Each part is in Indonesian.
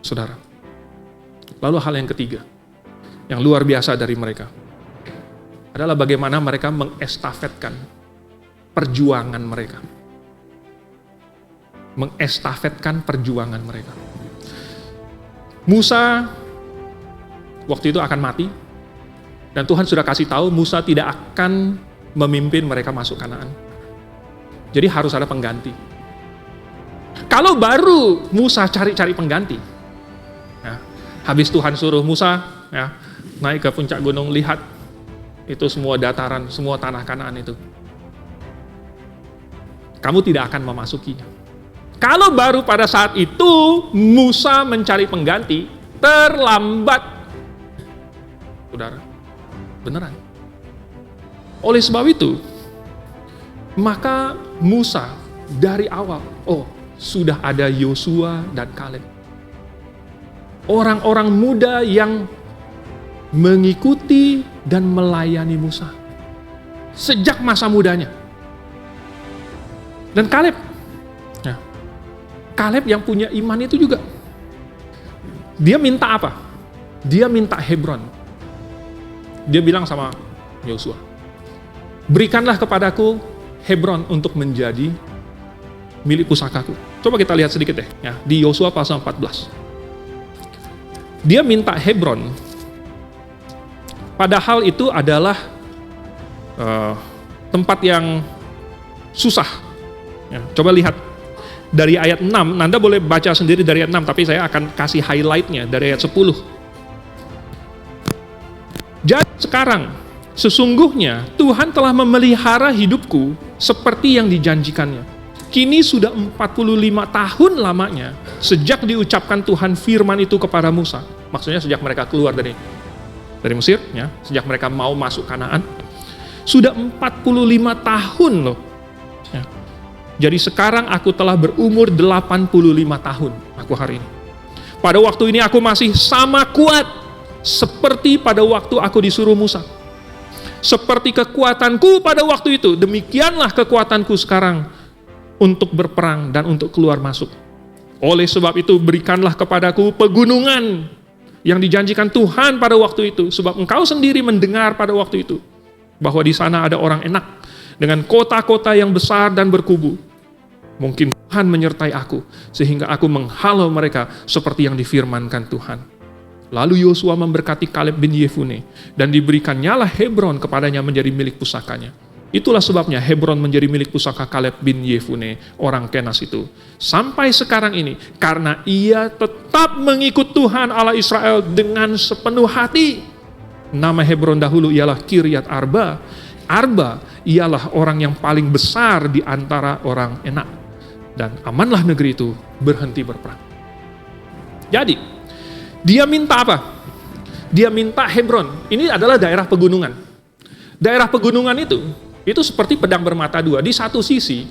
saudara. Lalu hal yang ketiga, yang luar biasa dari mereka, adalah bagaimana mereka mengestafetkan perjuangan mereka. Mengestafetkan perjuangan mereka. Musa waktu itu akan mati, dan Tuhan sudah kasih tahu Musa tidak akan memimpin mereka masuk Kanaan. Jadi harus ada pengganti. Kalau baru Musa cari-cari pengganti, ya, habis Tuhan suruh Musa ya, naik ke puncak gunung, lihat itu semua dataran, semua tanah Kanaan itu. Kamu tidak akan memasukinya. Kalau baru pada saat itu Musa mencari pengganti, terlambat. Saudara, beneran. Oleh sebab itu, maka Musa dari awal, sudah ada Yosua dan Kaleb. Orang-orang muda yang mengikuti dan melayani Musa sejak masa mudanya. Dan Kaleb yang punya iman itu juga. Dia minta apa? Dia minta Hebron. Dia bilang sama Yosua, berikanlah kepadaku Hebron untuk menjadi milik pusakaku. Coba kita lihat sedikit deh, ya, di Yosua pasal 14. Dia minta Hebron, padahal itu adalah tempat yang susah. Ya, coba lihat dari ayat 6, Anda boleh baca sendiri dari ayat 6, tapi saya akan kasih highlight-nya dari ayat 10. Jadi sekarang, sesungguhnya Tuhan telah memelihara hidupku seperti yang dijanjikannya. Kini sudah 45 tahun lamanya sejak diucapkan Tuhan firman itu kepada Musa. Maksudnya sejak mereka keluar dari Mesir, ya, sejak mereka mau masuk Kanaan. Sudah 45 tahun loh. Ya. Jadi sekarang aku telah berumur 85 tahun, aku hari ini. Pada waktu ini aku masih sama kuat seperti pada waktu aku disuruh Musa. Seperti kekuatanku pada waktu itu, demikianlah kekuatanku sekarang untuk berperang dan untuk keluar masuk. Oleh sebab itu berikanlah kepadaku pegunungan yang dijanjikan Tuhan pada waktu itu, sebab engkau sendiri mendengar pada waktu itu bahwa di sana ada orang enak dengan kota-kota yang besar dan berkubu. Mungkin Tuhan menyertai aku sehingga aku menghalau mereka seperti yang difirmankan Tuhan. Lalu Yosua memberkati Kaleb bin Yefune dan diberikannya lah Hebron kepadanya menjadi milik pusakanya. Itulah sebabnya Hebron menjadi milik pusaka Kaleb bin Yefune, orang Kenas itu. Sampai sekarang ini, karena ia tetap mengikut Tuhan Allah Israel dengan sepenuh hati. Nama Hebron dahulu ialah Kiryat Arba. Arba ialah orang yang paling besar di antara orang Enak. Dan amanlah negeri itu berhenti berperang. Jadi, dia minta apa? Dia minta Hebron. Ini adalah daerah pegunungan. Daerah pegunungan itu seperti pedang bermata dua. Di satu sisi,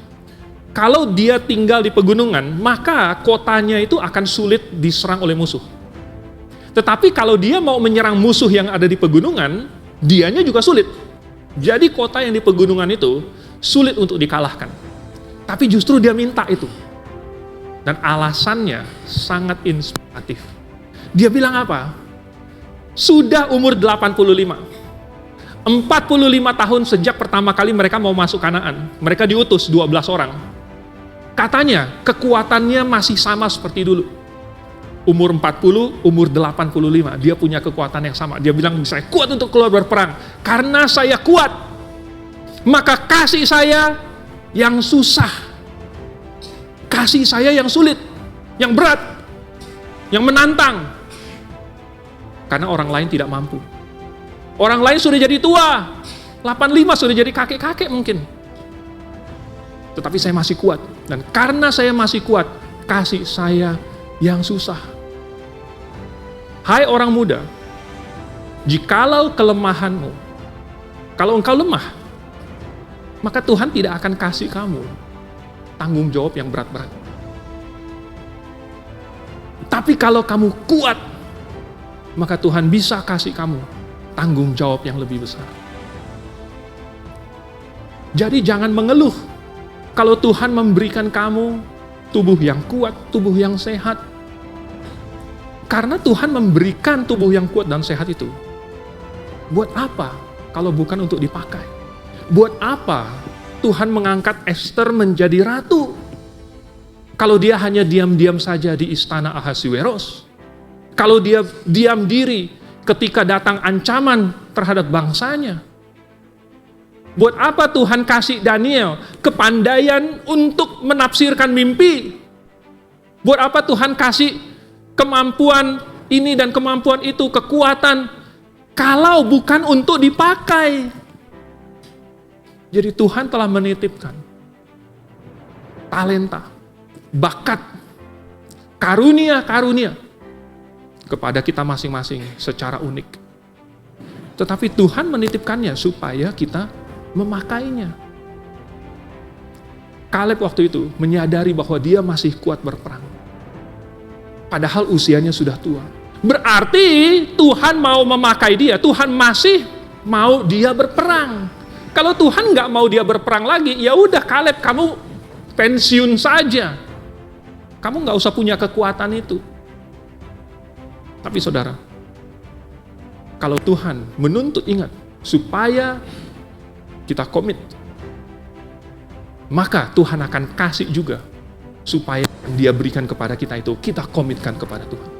kalau dia tinggal di pegunungan, maka kotanya itu akan sulit diserang oleh musuh. Tetapi kalau dia mau menyerang musuh yang ada di pegunungan, dianya juga sulit. Jadi kota yang di pegunungan itu sulit untuk dikalahkan. Tapi justru dia minta itu. Dan alasannya sangat inspiratif. Dia bilang apa? Sudah umur 85. 45 tahun sejak pertama kali mereka mau masuk Kanaan. Mereka diutus 12 orang. Katanya kekuatannya masih sama seperti dulu. Umur 40, umur 85. Dia punya kekuatan yang sama. Dia bilang, saya kuat untuk keluar berperang. Karena saya kuat, maka kasih saya yang susah. Kasih saya yang sulit, yang berat, yang menantang. Karena orang lain tidak mampu. Orang lain sudah jadi tua, 85 sudah jadi kakek-kakek mungkin. Tetapi saya masih kuat. Dan karena saya masih kuat, kasih saya yang susah. Hai orang muda, jikalau kelemahanmu, kalau engkau lemah, maka Tuhan tidak akan kasih kamu tanggung jawab yang berat-berat. Tapi kalau kamu kuat, maka Tuhan bisa kasih kamu tanggung jawab yang lebih besar. Jadi jangan mengeluh kalau Tuhan memberikan kamu tubuh yang kuat, tubuh yang sehat. Karena Tuhan memberikan tubuh yang kuat dan sehat itu. Buat apa kalau bukan untuk dipakai? Buat apa Tuhan mengangkat Ester menjadi ratu? Kalau dia hanya diam-diam saja di istana Ahasiweros. Kalau dia diam diri ketika datang ancaman terhadap bangsanya. Buat apa Tuhan kasih Daniel kepandaian untuk menafsirkan mimpi? Buat apa Tuhan kasih kemampuan ini dan kemampuan itu, kekuatan, kalau bukan untuk dipakai? Jadi Tuhan telah menitipkan talenta, bakat, karunia-karunia kepada kita masing-masing secara unik. Tetapi Tuhan menitipkannya supaya kita memakainya. Kaleb waktu itu menyadari bahwa dia masih kuat berperang. Padahal usianya sudah tua. Berarti Tuhan mau memakai dia, Tuhan masih mau dia berperang. Kalau Tuhan nggak mau dia berperang lagi, ya udah Kaleb, kamu pensiun saja. Kamu nggak usah punya kekuatan itu. Tapi saudara, kalau Tuhan menuntut, ingat, supaya kita komit, maka Tuhan akan kasih juga supaya yang dia berikan kepada kita itu kita komitkan kepada Tuhan.